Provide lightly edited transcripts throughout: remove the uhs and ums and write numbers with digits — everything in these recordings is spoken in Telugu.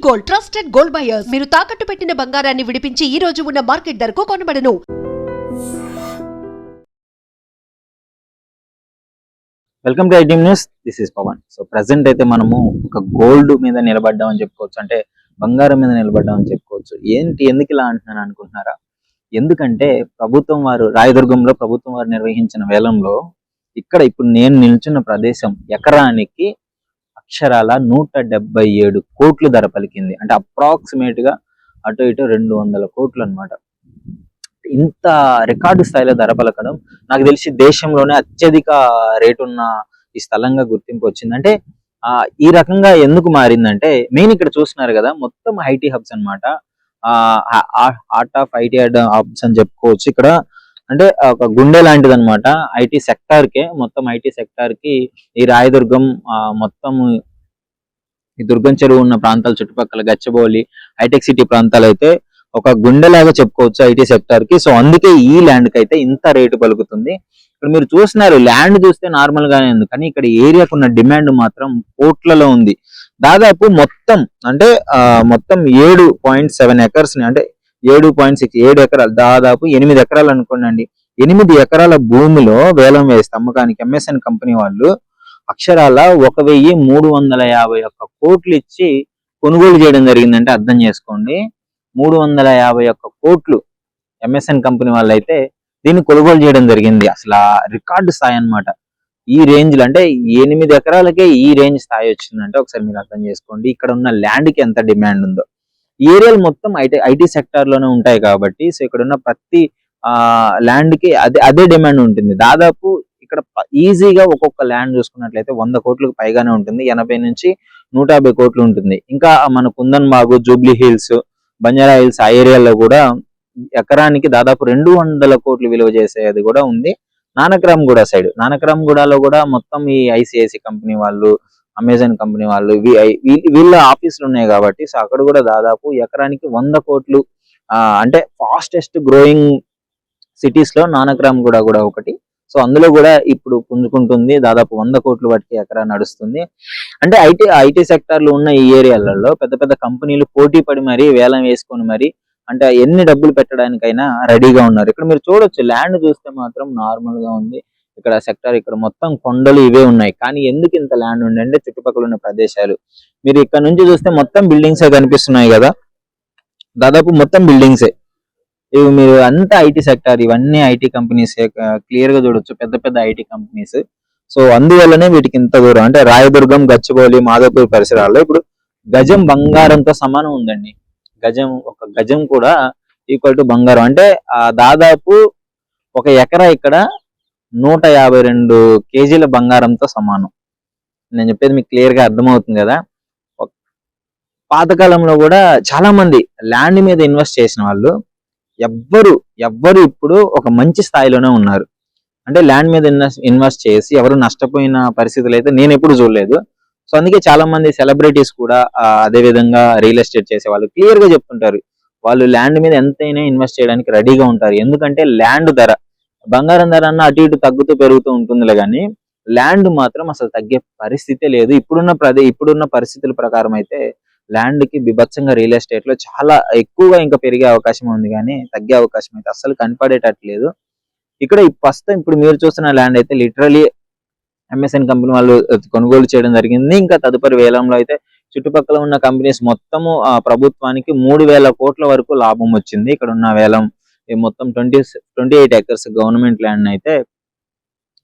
Gold, trusted gold buyers. మీరు తాకట్టు పెట్టిన బంగారాన్ని విడిపించి ఈ రోజు ఉన్న మార్కెట్ ధరకు కొనబడను. Welcome to ITM news. This is Pavan. So present అయితే మనము ఒక గోల్డ్ మీద నిలబడ్డామని చెప్పుకోవచ్చు, అంటే బంగారం మీద నిలబడ్డామని చెప్పుకోవచ్చు. ఏంటి, ఎందుకు ఇలా అంటున్నాను అనుకుంటున్నారా? ఎందుకంటే రాయదుర్గంలో ప్రభుత్వం వారు నిర్వహించిన వేలంలో ఇక్కడ ఇప్పుడు నేను నిల్చున్న ప్రదేశం ఎకరానికి అక్షరాల 177 కోట్లు ధర పలికింది. అంటే అప్రాక్సిమేట్ గా అటు ఇటు 200 కోట్లు అనమాట. ఇంత రికార్డు స్థాయిలో ధర పలకడం నాకు తెలిసి దేశంలోనే అత్యధిక రేటు ఉన్న ఈ స్థలంగా గుర్తింపు వచ్చింది. అంటే ఈ రకంగా ఎందుకు మారిందంటే మెయిన్ ఇక్కడ చూస్తున్నారు కదా, మొత్తం ఐటీ హబ్స్ అనమాట. ఆర్ట్ ఆఫ్ ఐటీ హబ్స్ అని చెప్పుకోవచ్చు. ఇక్కడ అంటే ఒక గుండె లాంటిది అనమాట ఐటీ సెక్టార్ కే. మొత్తం ఐటీ సెక్టార్ కి ఈ రాయదుర్గం మొత్తం ఈ దుర్గం చెరువు ఉన్న ప్రాంతాల చుట్టుపక్కల గచ్చిబౌలి హైటెక్ సిటీ ప్రాంతాలు అయితే ఒక గుండెలాగా చెప్పుకోవచ్చు ఐటీ సెక్టార్ కి. సో అందుకే ఈ ల్యాండ్ కి అయితే ఇంత రేటు పలుకుతుంది. ఇక్కడ మీరు చూస్తున్నారు, ల్యాండ్ చూస్తే నార్మల్ గానే ఉంది, కానీ ఇక్కడ ఏరియాకు ఉన్న డిమాండ్ మాత్రం కోట్లలో ఉంది. దాదాపు మొత్తం 7.7 ఎకర్స్ ని, అంటే 7 ఎకరాలు, దాదాపు 8 ఎకరాలు అనుకోండి. 8 ఎకరాల భూమిలో వేలం వేస్తే అమ్మకానికి ఎంఎస్ఎన్ కంపెనీ వాళ్ళు అక్షరాల 1351 కోట్లు ఇచ్చి కొనుగోలు చేయడం జరిగిందంటే అర్థం చేసుకోండి. 351 కోట్లు ఎంఎస్ఎన్ కంపెనీ వాళ్ళు అయితే దీన్ని కొనుగోలు చేయడం జరిగింది. అసలు రికార్డు స్థాయి అనమాట. ఈ రేంజ్ లో, అంటే 8 ఎకరాలకే ఈ రేంజ్ స్థాయి వచ్చిందంటే ఒకసారి మీరు అర్థం చేసుకోండి ఇక్కడ ఉన్న ల్యాండ్ కి ఎంత డిమాండ్ ఉందో. ఈ ఏరియాలు మొత్తం ఐటీ సెక్టార్ లోనే ఉంటాయి కాబట్టి సో ఇక్కడ ఉన్న ప్రతి ల్యాండ్ కి అదే డిమాండ్ ఉంటుంది. దాదాపు ఇక్కడ ఈజీగా ఒక్కొక్క ల్యాండ్ చూసుకున్నట్లయితే 100 కోట్లకు పైగానే ఉంటుంది. 80 నుంచి 150 కోట్లు ఉంటుంది. ఇంకా మన కుందన్ బాగు, జూబ్లీ హిల్స్, బంజారా హిల్స్ ఆ ఏరియాలో కూడా ఎకరానికి దాదాపు 200 కోట్లు విలువ చేసేది కూడా ఉంది. నానక్రామ్గూడ సైడ్, నానక్రామ్గూడలో కూడా మొత్తం ఈ ఐసిఐసి కంపెనీ వాళ్ళు, అమెజాన్ కంపెనీ వాళ్ళు, వీళ్ళ ఆఫీసులు ఉన్నాయి కాబట్టి సో అక్కడ కూడా దాదాపు ఎకరానికి 100 కోట్లు. అంటే ఫాస్టెస్ట్ గ్రోయింగ్ సిటీస్ లో నానక్రామ్గూడ కూడా ఒకటి. సో అందులో కూడా ఇప్పుడు పుంజుకుంటుంది. దాదాపు 100 కోట్లు వాటికి ఎకరా నడుస్తుంది. అంటే ఐటీ సెక్టార్ లో ఉన్న ఈ ఏరియాలలో పెద్ద పెద్ద కంపెనీలు పోటీ పడి మరీ వేలం వేసుకొని మరి అంటే ఎన్ని డబ్బులు పెట్టడానికైనా రెడీగా ఉన్నారు. ఇక్కడ మీరు చూడొచ్చు, ల్యాండ్ చూస్తే మాత్రం నార్మల్ గా ఉంది. ఇక్కడ సెక్టార్, ఇక్కడ మొత్తం కొండలు ఇవే ఉన్నాయి. కానీ ఎందుకు ఇంత ల్యాండ్ ఉంది అంటే చుట్టుపక్కల ఉన్న ప్రదేశాలు. మీరు ఇక్కడ నుంచి చూస్తే మొత్తం బిల్డింగ్సే కనిపిస్తున్నాయి కదా, దాదాపు మొత్తం బిల్డింగ్సే. ఇవి మీరు అంతా ఐటీ సెక్టార్, ఇవన్నీ ఐటీ కంపెనీస్ క్లియర్ గా చూడొచ్చు, పెద్ద పెద్ద ఐటీ కంపెనీస్. సో అందువల్లనే వీటికి ఇంత దూరం. అంటే రాయదుర్గం, గచ్చిబౌలి, మాధవపూర్ పరిసరాల్లో ఇప్పుడు గజం బంగారంతో సమానం ఉందండి. ఒక గజం కూడా ఈక్వల్ టు బంగారం. అంటే దాదాపు ఒక ఎకరా ఇక్కడ 152 కేజీల బంగారంతో సమానం. నేను చెప్పేది మీకు క్లియర్ గా అర్థమవుతుంది కదా. పాతకాలంలో కూడా చాలా మంది ల్యాండ్ మీద ఇన్వెస్ట్ చేసిన వాళ్ళు ఎవ్వరు ఇప్పుడు ఒక మంచి స్థాయిలోనే ఉన్నారు. అంటే ల్యాండ్ మీద ఇన్వెస్ట్ చేసి ఎవరు నష్టపోయిన పరిస్థితులు అయితే నేను ఎప్పుడు చూడలేదు. సో అందుకే చాలా మంది సెలబ్రిటీస్ కూడా అదే విధంగా రియల్ ఎస్టేట్ చేసే వాళ్ళు క్లియర్ గా చెప్తుంటారు, వాళ్ళు ల్యాండ్ మీద ఎంతైనా ఇన్వెస్ట్ చేయడానికి రెడీగా ఉంటారు. ఎందుకంటే ల్యాండ్ ధర, బంగారం ధర అన్న అటు ఇటు తగ్గుతూ పెరుగుతూ ఉంటుందిలే, కానీ ల్యాండ్ మాత్రం అసలు తగ్గే పరిస్థితే లేదు. ఇప్పుడున్న పరిస్థితుల ప్రకారం అయితే ల్యాండ్ కి బిభత్సంగా రియల్ ఎస్టేట్ లో చాలా ఎక్కువగా ఇంకా పెరిగే అవకాశం ఉంది, కానీ తగ్గే అవకాశం అయితే అస్సలు కనపడేటట్లేదు. ఇక్కడ ప్రస్తుతం ఇప్పుడు మీరు చూస్తున్న ల్యాండ్ అయితే లిటరలీ ఎంఎస్ఎన్ కంపెనీ వాళ్ళు కొనుగోలు చేయడం జరిగింది. ఇంకా తదుపరి వేలంలో అయితే చుట్టుపక్కల ఉన్న కంపెనీస్ మొత్తము ప్రభుత్వానికి 3,000 కోట్ల వరకు లాభం వచ్చింది. ఇక్కడ ఉన్న వేలం మొత్తం 28 ఎకర్స్ గవర్నమెంట్ ల్యాండ్ అయితే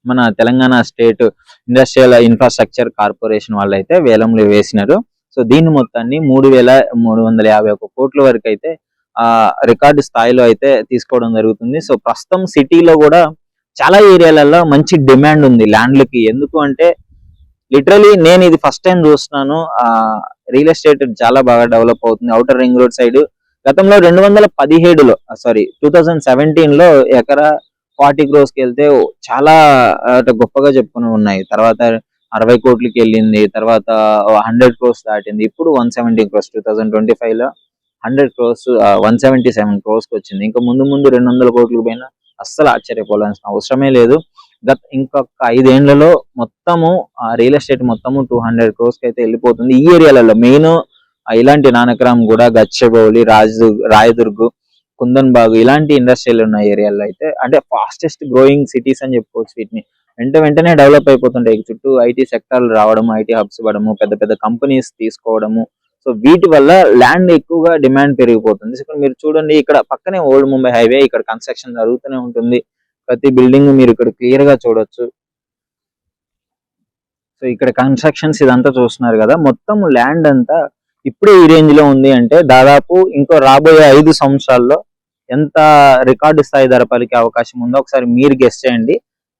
మన Telangana state industrial infrastructure corporation వాళ్ళు అయితే వేలంలో వేసినారు. సో దీని మొత్తాన్ని 3,351 కోట్ల వరకు అయితే రికార్డు స్థాయిలో అయితే తీసుకోవడం జరుగుతుంది. సో ప్రస్తుతం సిటీలో కూడా చాలా ఏరియాలలో మంచి డిమాండ్ ఉంది ల్యాండ్లకి. ఎందుకు అంటే లిటరలీ నేను ఇది ఫస్ట్ టైం చూస్తున్నాను. రియల్ ఎస్టేట్ చాలా బాగా డెవలప్ అవుతుంది ఔటర్ రింగ్ రోడ్ సైడ్. గతంలో 2017 లో ఎకరా 40 crores కి వెళ్తే చాలా గొప్పగా చెప్పుకుని ఉన్నాయి. తర్వాత 60 కోట్లకి వెళ్ళింది, తర్వాత 100 crores దాటింది. ఇప్పుడు 170 crores 2025 లో 100 crores 177 crores కి వచ్చింది. ఇంకా ముందు 200 కోట్లకు పైన అస్సలు ఆశ్చర్యపోవాల్సిన అవసరమే లేదు. ఇంకొక 5 ఏళ్లలో మొత్తము రియల్ ఎస్టేట్ మొత్తము 200 crores కి అయితే వెళ్ళిపోతుంది. ఈ ఏరియాలలో మెయిన్ ఇలాంటి నానక్రామ్ కూడా, గచ్చిబౌలి, రాయదుర్గ్, కుందన్ బాగ్ ఇలాంటి ఇండస్ట్రియల్ ఉన్న ఏరియాలో అయితే అంటే ఫాస్టెస్ట్ గ్రోయింగ్ సిటీస్ అని చెప్పుకోవచ్చు వీటిని. వెంటనే డెవలప్ అయిపోతుంటాయి. చుట్టూ ఐటీ సెక్టార్లు రావడము, ఐటీ హబ్స్ ఇవ్వడము, పెద్ద పెద్ద కంపెనీస్ తీసుకోవడము. సో వీటి వల్ల ల్యాండ్ ఎక్కువగా డిమాండ్ పెరిగిపోతుంది. ఇక్కడ మీరు చూడండి, ఇక్కడ పక్కనే ఓల్డ్ ముంబై హైవే, ఇక్కడ కన్స్ట్రక్షన్ జరుగుతూనే ఉంటుంది. ప్రతి బిల్డింగ్ మీరు ఇక్కడ క్లియర్ గా చూడొచ్చు. సో ఇక్కడ కన్స్ట్రక్షన్స్ ఇదంతా చూస్తున్నారు కదా, మొత్తం ల్యాండ్ అంతా ఇప్పుడే ఈ రేంజ్ లో ఉంది అంటే దాదాపు ఇంకో రాబోయే 5 సంవత్సరాల్లో ఎంత రికార్డు స్థాయి ధర పలికే అవకాశం ఉందో ఒకసారి మీరు గెస్ చేయండి.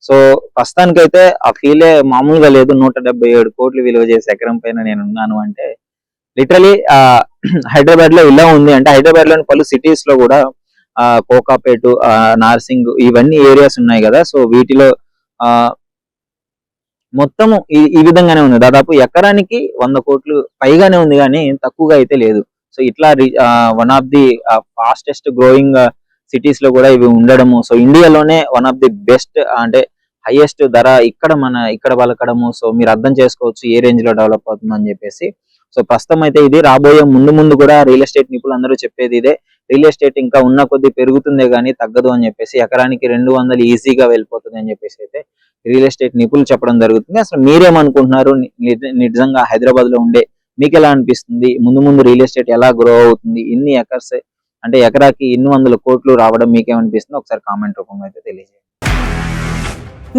సో ప్రస్తుతానికైతే ఆ ఫీలే మామూలుగా లేదు. 177 కోట్లు విలువ చేసే ఎకరం పైన నేను ఉన్నాను అంటే లిటరలీ హైదరాబాద్ లో ఇలా ఉంది అంటే హైదరాబాద్ లోని పలు సిటీస్ లో కూడా కోకాపేట, నార్సింగ్ ఇవన్నీ ఏరియాస్ ఉన్నాయి కదా. సో వీటిలో మొత్తం ఈ విధంగానే ఉంది. దాదాపు ఎకరానికి 100 కోట్లు పైగానే ఉంది కానీ తక్కువగా అయితే లేదు. సో ఇట్లా one of the fastest growing cities లో కూడా ఇవి ఉండడము. సో ఇండియాలోనే వన్ ఆఫ్ ది బెస్ట్ అంటే హైయెస్ట్ ధర ఇక్కడ పలకడము. సో మీరు అర్థం చేసుకోవచ్చు ఏ రేంజ్ లో డెవలప్ అవుతుందని చెప్పేసి. సో ప్రస్తుతం అయితే ఇది రాబోయే ముందు కూడా రియల్ ఎస్టేట్ నిపుణులు అందరూ చెప్పేది ఇదే. రియల్ ఎస్టేట్ ఇంకా ఉన్న కొద్ది పెరుగుతుందే కానీ తగ్గదు అని చెప్పేసి, ఎకరానికి 200 ఈజీగా వెళ్ళిపోతుంది అని చెప్పేసి అయితే రియల్ ఎస్టేట్ నిపుణులు చెప్పడం జరుగుతుంది. అసలు మీరేమనుకుంటున్నారు? నిజంగా హైదరాబాద్ లో ఉండే మీకు ఎలా అనిపిస్తుంది? ముందు రియల్ ఎస్టేట్ ఎలా గ్రో అవుతుంది? ఇన్ని ఎకర్స్ అంటే ఎకరాకి ఎన్ని 100 కోట్లు రావడం మీకేమనిపిస్తుంది? ఒకసారి కామెంట్ రూపంలో అయితే తెలియజేయండి.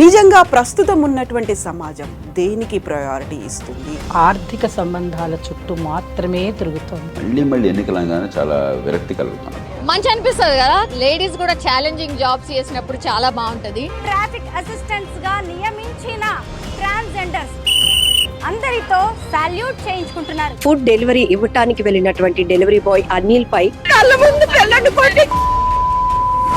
నిజంగా ప్రస్తుతం ఉన్నటువంటి సమాజం దేనికి ప్రయారిటీ ఇస్తుంది? ఆర్థిక సంబంధాల చుట్టూ మాత్రమే తిరుగుతుంది. మళ్ళీ ఎన్నికలంగానే చాలా విరక్తి కలుగుతాను. మంచి అనిపిస్తుంది కదా, లేడీస్ కూడా ఛాలెంజింగ్ జాబ్స్ చేసినప్పుడు చాలా బాగుంటది. ట్రాఫిక్ అసిస్టెంట్స్ గా నియమించిన ట్రాన్స్జెండర్స్ అందరితో సాల్యూట్ చేయించుకుంటున్నారు. ఫుడ్ డెలివరీ ఇవ్వటానికి వెళ్ళినటువంటి డెలివరీ బాయ్ అనిల్ పై కళ్ళ ముందు పెళ్ళండి కొట్టి